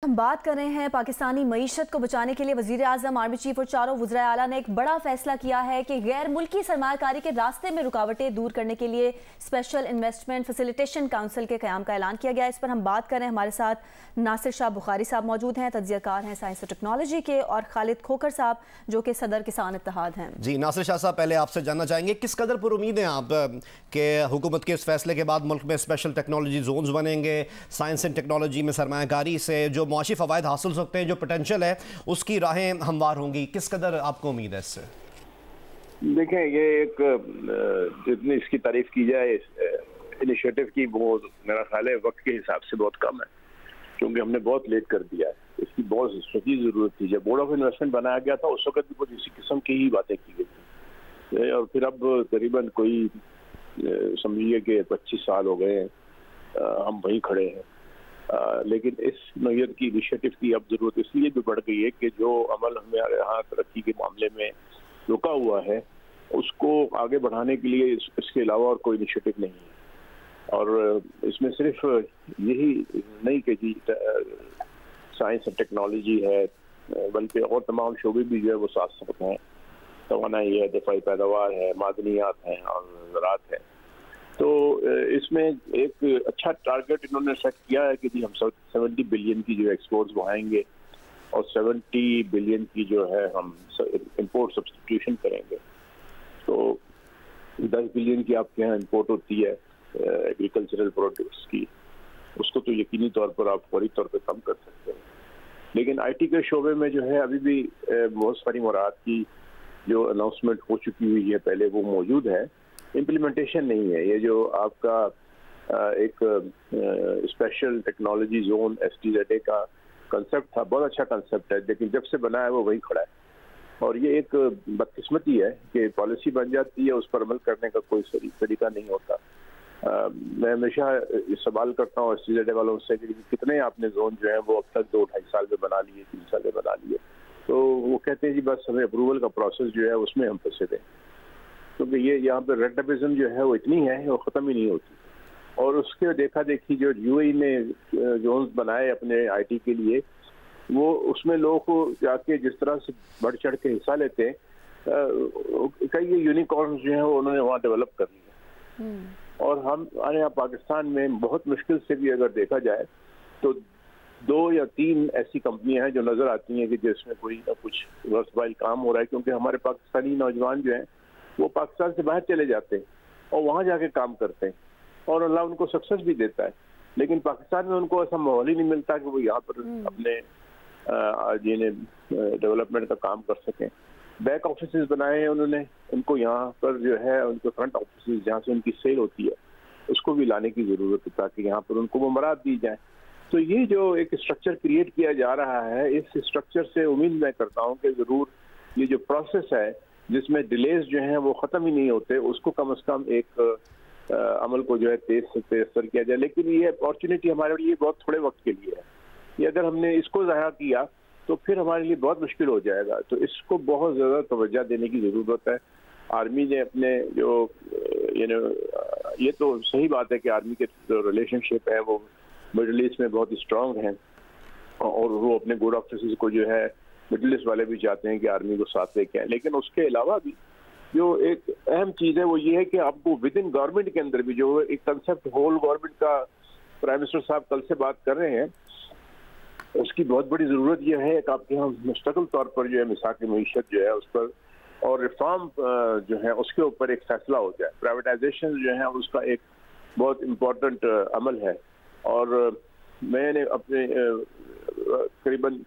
हम बात कर रहे हैं पाकिस्तानी मईशत को बचाने के लिए वजीर आजम, आर्मी चीफ और चारों वज़राए आला ने एक बड़ा फैसला किया है कि गैर मुल्की सरमायाकारी के रास्ते में रुकावटें दूर करने के लिए स्पेशल इन्वेस्टमेंट फैसिलिटेशन काउंसिल के क़याम का ऐलान किया गया। इस पर हम बात कर रहे हैं। हमारे साथ नासिर शाह बुखारी साहब मौजूद हैं, तज्ज़ियाकार हैं साइंस और टेक्नोलॉजी के, और खालिद खोखर साहब जो कि सदर किसान इत्तेहाद हैं। जी नासिर शाह साहब, पहले आपसे जानना चाहेंगे किस कदर पर उम्मीद हैं आप कि हुकूमत के इस फैसले के बाद मुल्क में स्पेशल टेक्नोलॉजी जोन्स बनेंगे, साइंस एंड टेक्नोलॉजी में सरमायाकारी से जो मुआशी फ़वायद हासिल सकते हैं, जो पोटेंशियल है उसकी राहें हमवार होंगी, किस कदर आपको उम्मीद है इससे? देखें, ये एक जितनी इसकी तारीफ की जाए इनिशिएटिव की, वो मेरा ख्याल है वक्त के हिसाब से बहुत कम है, क्योंकि हमने बहुत लेट कर दिया है। इसकी बहुत सच्ची ज़रूरत थी। जब बोर्ड ऑफ इन्वेस्टमेंट बनाया गया था उस वक्त भी कुछ इसी किस्म की ही बातें की गई थी, और फिर अब करीबन कोई समझिए कि 25 साल हो गए हैं, हम वहीं खड़े हैं। लेकिन इस नौयत की इनिशिएटिव की अब ज़रूरत इसलिए भी बढ़ गई है कि जो अमल हमारे यहाँ तरक्की के मामले में रुका हुआ है उसको आगे बढ़ाने के लिए इसके अलावा और कोई इनिशिएटिव नहीं है। और इसमें सिर्फ यही नहीं कि जी साइंस और टेक्नोलॉजी है, बल्कि और तमाम शोबे भी जो है वो साथ साथ हैं। तवानाई है, दफाई पैदावार है, मादनियात हैं और ज़राअत है। तो इसमें एक अच्छा टारगेट इन्होंने सेट किया है कि जी हम 70 बिलियन की जो एक्सपोर्ट्स बढ़ाएंगे और 70 बिलियन की जो है हम इंपोर्ट सब्स्टिट्यूशन करेंगे। तो 10 बिलियन की आपके यहाँ इंपोर्ट होती है एग्रीकल्चरल प्रोडक्ट्स की, उसको तो यकीनी तौर पर आप फौरी तौर पर कम कर सकते हैं। लेकिन IT के शोबे में जो है अभी भी बहुत सारी मुराद की जो अनाउंसमेंट हो चुकी हुई है पहले, वो मौजूद है, इम्प्लीमेंटेशन नहीं है। ये जो आपका एक स्पेशल टेक्नोलॉजी जोन STZA का कंसेप्ट था, बहुत अच्छा कंसेप्ट है, लेकिन जब से बना है वो वहीं खड़ा है। और ये एक बदकिस्मती है कि पॉलिसी बन जाती है, उस पर अमल करने का कोई तरीका नहीं होता। मैं हमेशा सवाल करता हूँ STZA वालों से कि कितने आपने जोन जो है वो अब तक 2-2.5 साल में बना लिए, 3 साल में बना लिए। तो वो कहते हैं जी बस हमें अप्रूवल का प्रोसेस जो है उसमें हम फंसे थे, क्योंकि ये यहाँ पर रेंटबिज्म जो है वो इतनी है वो ख़त्म ही नहीं होती। और उसके देखा देखी जो UAE ने जोन्स बनाए अपने IT के लिए, वो उसमें लोगों को जाके जिस तरह से बढ़ चढ़ के हिस्सा लेते हैं, कई यूनिकॉर्न्स जो है वो उन्होंने वहाँ डेवलप कर लिए। और हम यहाँ पाकिस्तान में बहुत मुश्किल से भी अगर देखा जाए तो 2 या 3 ऐसी कंपनियां हैं जो नज़र आती हैं कि जिसमें कोई ना कुछ वर्थवाइल काम हो रहा है, क्योंकि हमारे पाकिस्तानी नौजवान जो हैं वो पाकिस्तान से बाहर चले जाते हैं और वहाँ जाके काम करते हैं, और अल्लाह उनको सक्सेस भी देता है। लेकिन पाकिस्तान में उनको ऐसा माहौल ही नहीं मिलता कि वो यहाँ पर अपने डेवलपमेंट का काम कर सकें। बैक ऑफिसेज बनाए हैं उन्होंने, उनको यहाँ पर जो है उनके फ्रंट ऑफिसेज जहाँ से उनकी सेल होती है उसको भी लाने की ज़रूरत है, ताकि यहाँ पर उनको वो मराद दी जाए। तो ये जो एक स्ट्रक्चर क्रिएट किया जा रहा है, इस स्ट्रक्चर से उम्मीद मैं करता हूँ कि ज़रूर ये जो प्रोसेस है जिसमें डिलेज जो हैं वो ख़त्म ही नहीं होते, उसको कम से कम एक अमल को जो है तेज से तेज सर किया जाए। लेकिन ये अपॉर्चुनिटी हमारे लिए बहुत थोड़े वक्त के लिए है। ये अगर हमने इसको ज़ाया किया तो फिर हमारे लिए बहुत मुश्किल हो जाएगा। तो इसको बहुत ज़्यादा तवज्जो देने की ज़रूरत है। आर्मी ने अपने जो ये तो सही बात है कि आर्मी के जो रिलेशनशिप है वो मिडल ईस्ट में बहुत स्ट्रॉन्ग हैं, और वो अपने गुड ऑफिसर्स को जो है मिडल ईस्ट वाले भी चाहते हैं कि आर्मी को साथ लेके आए। लेकिन उसके अलावा भी जो एक अहम चीज़ है वो ये है कि आपको विद इन गवर्नमेंट के अंदर भी जो एक कंसेप्ट होल गवर्नमेंट का प्राइम मिनिस्टर साहब कल से बात कर रहे हैं, उसकी बहुत बड़ी ज़रूरत यह है कि आपके यहाँ मुस्तकिल तौर पर जो है मिसाक मईशत जो है उस पर और रिफॉर्म जो है उसके ऊपर एक फैसला हो जाए। प्राइवेटाइजेशन जो है उसका एक बहुत इम्पोर्टेंट अमल है। और मैंने अपने करीबन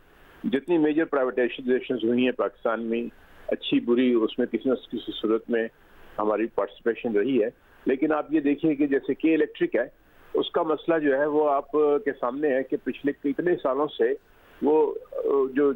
जितनी मेजर प्राइवेटाइजेशन हुई है पाकिस्तान में, अच्छी बुरी, उसमें किसी न किसी सूरत में हमारी पार्टिसिपेशन रही है। लेकिन आप ये देखिए कि जैसे के इलेक्ट्रिक है, उसका मसला जो है वो आप के सामने है कि पिछले कितने सालों से वो जो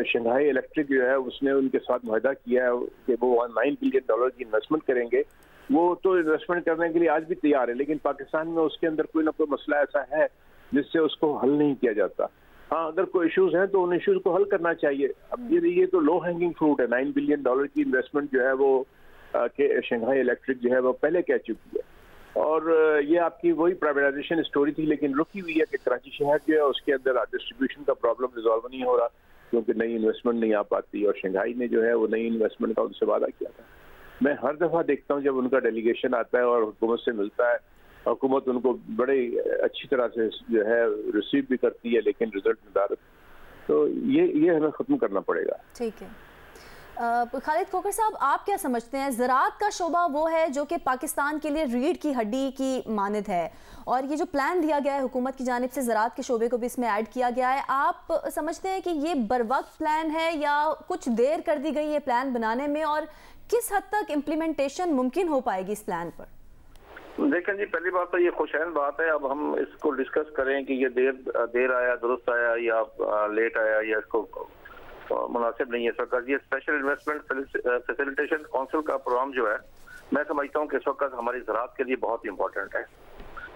शंघाई इलेक्ट्रिक जो है उसने उनके साथ मुआहदा किया है कि वो $9 बिलियन की इन्वेस्टमेंट करेंगे। वो तो इन्वेस्टमेंट करने के लिए आज भी तैयार है, लेकिन पाकिस्तान में उसके अंदर कोई ना कोई मसला ऐसा है जिससे उसको हल नहीं किया जाता। हाँ, अगर कोई इश्यूज हैं तो उन इश्यूज को हल करना चाहिए। अब ये तो लो हैंगिंग फ्रूट है। $9 बिलियन की इन्वेस्टमेंट जो है वो शंघाई इलेक्ट्रिक जो है वो पहले कह चुकी है। और ये आपकी वही प्राइवेटाइजेशन स्टोरी थी, लेकिन रुकी हुई है कि कराची शहर जो है उसके अंदर डिस्ट्रीब्यूशन का प्रॉब्लम रिजॉल्व नहीं हो रहा, क्योंकि नई इन्वेस्टमेंट नहीं आ पाती। और शंघाई ने जो है वो नई इन्वेस्टमेंट का उनसे वादा किया था। मैं हर दफ़ा देखता हूँ जब उनका डेलीगेशन आता है और हुकूमत से मिलता है, हुकूमत उनको बड़े अच्छी तरह से जो है रिसीव भी करती है, लेकिन रिजल्ट नदारत। तो ये हमें ख़त्म करना पड़ेगा। ठीक है। खालिद खोखर साहब, आप क्या समझते हैं, ज़राअत का शोबा वो है जो कि पाकिस्तान के लिए रीढ़ की हड्डी की मानद है, और ये जो प्लान दिया गया है हुकूमत की जानिब से ज़राअत के शोबे को भी इसमें ऐड किया गया है, आप समझते हैं कि ये बरवक्त प्लान है या कुछ देर कर दी गई है प्लान बनाने में, और किस हद तक इम्प्लीमेंटेशन मुमकिन हो पाएगी इस प्लान पर? देखें जी, पहली बात तो ये खुशैन बात है। अब हम इसको डिस्कस करें कि ये देर आया, दुरुस्त आया या लेट आया या इसको मुनासिब नहीं है सरकार। ये स्पेशल इन्वेस्टमेंट फैसिलिटेशन काउंसिल का प्रोग्राम जो है, मैं समझता हूँ कि इस वक्त हमारी ज़राअत के लिए बहुत इंपॉर्टेंट है।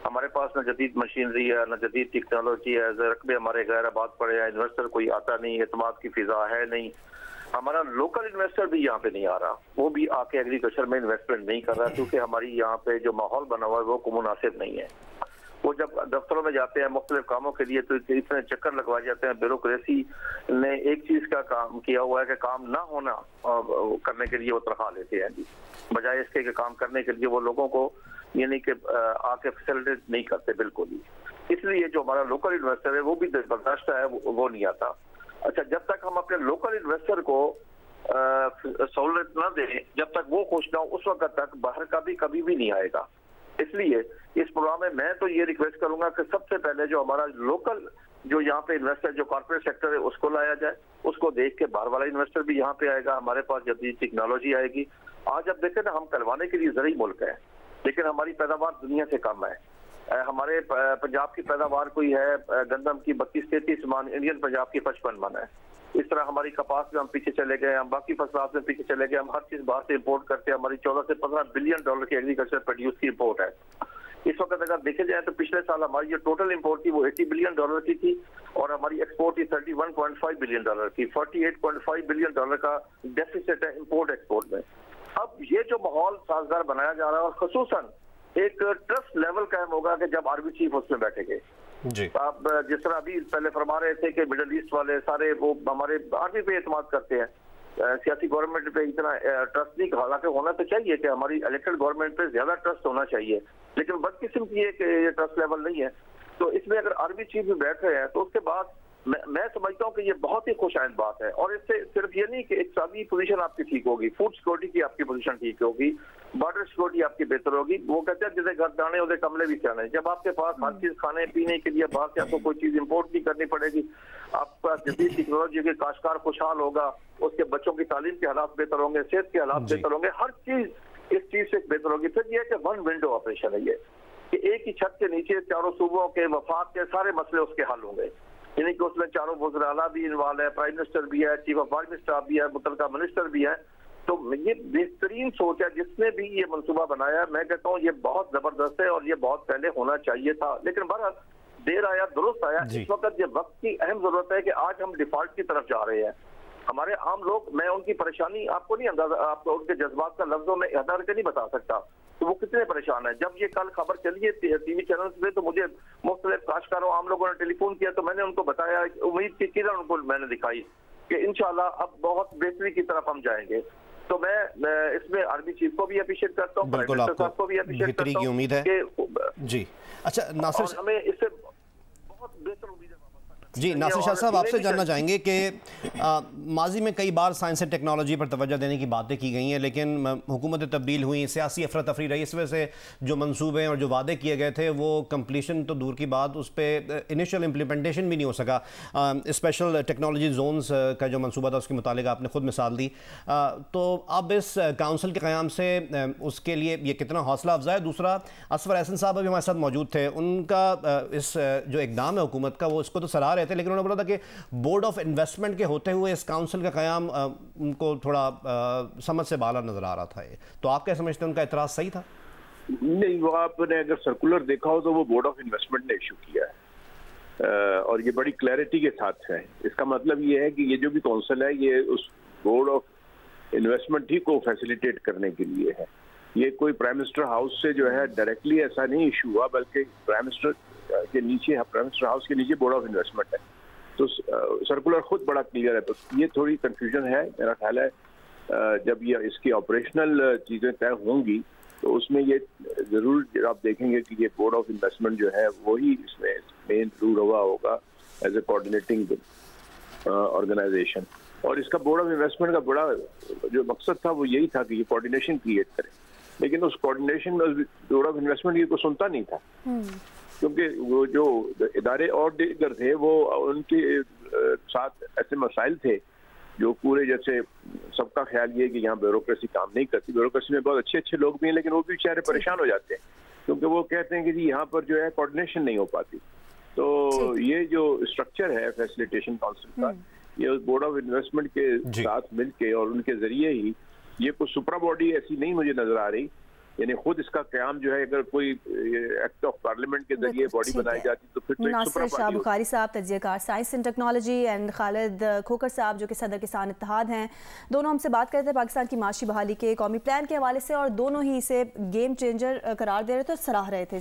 हमारे पास न जदीद मशीनरी है, न जदीद टेक्नोलॉजी है, रकबे हमारे गैर आबाद पड़े हैं, इन्वेस्टर कोई आता नहीं, एतमाद की फिजा है नहीं। हमारा लोकल इन्वेस्टर भी यहाँ पे नहीं आ रहा, वो भी आके एग्रीकल्चर में इन्वेस्टमेंट नहीं कर रहा, क्योंकि हमारी यहाँ पे जो माहौल बना हुआ है वो मुनासिब नहीं है। वो जब दफ्तरों में जाते हैं मुख्तलिफ कामों के लिए तो इतने चक्कर लगवाए जाते हैं। ब्यूरोक्रेसी ने एक चीज का काम किया हुआ है कि काम ना होना करने के लिए वो तनख्वाह लेते हैं जी, बजाय इसके कि काम करने के लिए वो लोगों को यानी कि आके फैसिलिटेट नहीं करते बिल्कुल ही। इसलिए जो हमारा लोकल इन्वेस्टर है वो भी बर्दाश्त है, वो नहीं आता। अच्छा, जब तक हम अपने लोकल इन्वेस्टर को सहूलत न दें, जब तक वो खुश ना हो, उस वक्त तक बाहर का भी कभी भी नहीं आएगा। इसलिए इस प्रोग्राम में मैं तो ये रिक्वेस्ट करूंगा कि सबसे पहले जो हमारा लोकल जो यहाँ पे इन्वेस्टर जो कॉर्पोरेट सेक्टर है उसको लाया जाए, उसको देख के बाहर वाला इन्वेस्टर भी यहाँ पे आएगा, हमारे पास जदीद टेक्नोलॉजी आएगी। आज अब देखें ना, हम करवाने के लिए ज़रूरी मुल्क है, लेकिन हमारी पैदावार दुनिया से कम है। हमारे पंजाब की पैदावार कोई है गंदम की 32-33 मन, इंडियन पंजाब की 55 मन है। इस तरह हमारी कपास में हम पीछे चले गए, हम बाकी फसलात में पीछे चले गए, हम हर चीज बाहर से इंपोर्ट करते हैं। हमारी 14 से 15 बिलियन डॉलर की एग्रीकल्चर प्रोड्यूस की इंपोर्ट है। इस वक्त अगर देखे जाए तो पिछले साल हमारी जो टोटल इंपोर्ट थी वो 80 बिलियन डॉलर की थी, और हमारी एक्सपोर्ट थी 31.5 बिलियन डॉलर की। 48.5 बिलियन डॉलर का डेफिसिट है इंपोर्ट एक्सपोर्ट में। अब ये जो माहौल साजगार बनाया जा रहा है, और खसूसन एक ट्रस्ट लेवल कायम होगा कि जब आर्मी चीफ उसमें बैठेंगे जी। आप जिस तरह अभी पहले फरमा रहे थे कि मिडल ईस्ट वाले सारे वो हमारे आर्मी पे एतमाद करते हैं, सियासी गवर्नमेंट पे इतना ट्रस्ट नहीं। हालांकि होना तो चाहिए कि हमारी इलेक्टेड गवर्नमेंट पे ज्यादा ट्रस्ट होना चाहिए, लेकिन बदकिस्मती है कि ये ट्रस्ट लेवल नहीं है। तो इसमें अगर आर्मी चीफ भी बैठ रहे हैं तो उसके बाद मैं समझता हूँ कि ये बहुत ही खुशआइंद बात है। और इससे सिर्फ ये नहीं कि इक़्तिसादी पोजीशन आपकी ठीक होगी, फूड सिक्योरिटी की आपकी पोजीशन ठीक होगी, बॉर्डर सिक्योरिटी आपकी बेहतर होगी। वो कहते हैं जिसे घर दाने उसे कमले भी चाने। जब आपके पास हर चीज खाने पीने के लिए बाहर से आपको कोई चीज इंपोर्ट नहीं करनी पड़ेगी, आपका जदीद टेक्नोलॉजी के काश्तकार खुशहाल होगा, उसके बच्चों की तालीम के हालात बेहतर होंगे, सेहत के हालात बेहतर होंगे, हर चीज इस चीज से बेहतर होगी। फिर यह कि वन विंडो ऑपरेशन है ये, कि एक ही छत के नीचे चारों सूबों के वफाक के सारे मसले उसके हल होंगे, यानी कि उसमें चारों वज़ीर आला भी इन्वॉल्व है, प्राइम मिनिस्टर भी है, चीफ ऑफ आर्मी स्टाफ भी है, मुतल्लिका मिनिस्टर भी है। तो ये बेहतरीन सोच है जिसने भी ये मंसूबा बनाया। मैं कहता हूँ ये बहुत जबरदस्त है और ये बहुत पहले होना चाहिए था, लेकिन बहरहाल देर आया दुरुस्त आया। इस वक्त ये वक्त की अहम जरूरत है कि आज हम डिफॉल्ट की तरफ जा रहे हैं। हमारे आम लोग, मैं उनकी परेशानी आपको नहीं अंदाजा, आपको उनके जज्बात का लफ्जों में अदा करके नहीं बता सकता तो वो कितने परेशान है। जब ये कल खबर चली है टीवी चैनल पे तो मुझे मुख्तलिफ काश्तकारों आम लोगों ने टेलीफोन किया, तो मैंने उनको बताया, उम्मीद की किरण उनको मैंने दिखाई कि इंशाल्लाह अब बहुत बेहतरी की तरफ हम जाएंगे। तो मैं इसमें आर्मी चीफ को भी अप्रिशिएट करता हूँ, प्राइम मिनिस्टर साहब को भी अप्रिशिएट करता हूँ। उम्मीद है जी। अच्छा नासिर, हमें इससे बहुत बेहतर उम्मीद है जी। नासिर शाह साहब, आपसे जानना चाहेंगे कि माजी में कई बार साइंस एंड टेक्नोलॉजी पर तवज्जो देने की बातें की गई हैं, लेकिन हुकूमतें तब्दील हुई, सियासी अफरा तफरी रही, इस वजह से जो मंसूबे और जो वादे किए गए थे वो कंप्लीशन तो दूर की बात, उस पर इनिशियल इम्प्लीमेंटेशन भी नहीं हो सका। स्पेशल टेक्नोलॉजी जोन्स का जो मंसूबा था उसके मुतालिक आपने खुद मिसाल दी। तो अब इस काउंसिल के क़याम से उसके लिए ये कितना हौसला अफजा है? दूसरा, असफर एहसन साहब अभी हमारे साथ मौजूद थे, उनका इस जो इकदाम है हुकूमत का वो इसको तो सराह थे, लेकिन उन्होंने बोला था कि बोर्ड ऑफ इन्वेस्टमेंट के होते हुए इस काउंसिल का क़याम उनको थोड़ा समझ से बाहर नजर आ रहा था। तो आप क्या समझते हैं, उनका एतराज़ सही था? नहीं, वो आपने अगर सर्कुलर देखा हो तो वो बोर्ड ऑफ इन्वेस्टमेंट ने इशू किया है और ये बड़ी क्लैरिटी के साथ है। इसका मतलब ये है कि ये जो भी काउंसिल है ये उस बोर्ड ऑफ इन्वेस्टमेंट ही को फैसिलिटेट करने के लिए है। ये कोई प्राइम मिनिस्टर हाउस से जो है डायरेक्टली ऐसा नहीं इशू हुआ, बल्कि प्राइम मिनिस्टर हाउस के नीचे बोर्ड ऑफ इन्वेस्टमेंट है, तो सर्कुलर खुद बड़ा क्लियर है। तो ये थोड़ी कंफ्यूजन है, मेरा ख्याल है जब ये इसकी ऑपरेशनल चीज़ें तय होंगी तो उसमें ये ज़रूर आप देखेंगे कि ये बोर्ड ऑफ इन्वेस्टमेंट जो है वही इसमें मेन रूल हुआ होगा एज ए कोऑर्डिनेटिंग ऑर्गेनाइजेशन। और इसका बोर्ड ऑफ इन्वेस्टमेंट का बड़ा जो मकसद था वो यही था कि ये कोऑर्डिनेशन क्रिएट करे, लेकिन उस कोऑर्डिनेशन में बोर्ड ऑफ इन्वेस्टमेंट ये को सुनता नहीं था, क्योंकि वो जो इदारे और दीगर थे वो उनके साथ ऐसे मसाइल थे जो पूरे, जैसे सबका ख्याल ये कि यहाँ ब्यूरोक्रेसी काम नहीं करती। ब्यूरोक्रेसी में बहुत अच्छे अच्छे लोग भी हैं, लेकिन वो भी बेचारे परेशान हो जाते हैं, क्योंकि वो कहते हैं कि जी यहाँ पर जो है कोऑर्डिनेशन नहीं हो पाती। तो ये जो स्ट्रक्चर है फैसिलिटेशन काउंसिल का, ये बोर्ड ऑफ इन्वेस्टमेंट के साथ मिलके और उनके जरिए ही, ये कोई सुपरा बॉडी ऐसी नहीं मुझे नजर आ रही, यानी खुद इसका क़याम जो है अगर कोई एक्ट ऑफ पार्लियामेंट के जरिए बॉडी बनाई जाती तो फिर तो एक सुपरा बॉडी। शाह बुखारी साहब तजज़ियाकार साइंस एंड टेक्नोलॉजी एंड खालिद खोकर साहब जो कि सदर किसान इत्तेहाद हैं, दोनों हमसे बात करते हैं पाकिस्तान की माशी बहाली के कौमी प्लान के हवाले से, और दोनों ही इसे गेम चेंजर करार दे रहे थे और सराह रहे थे।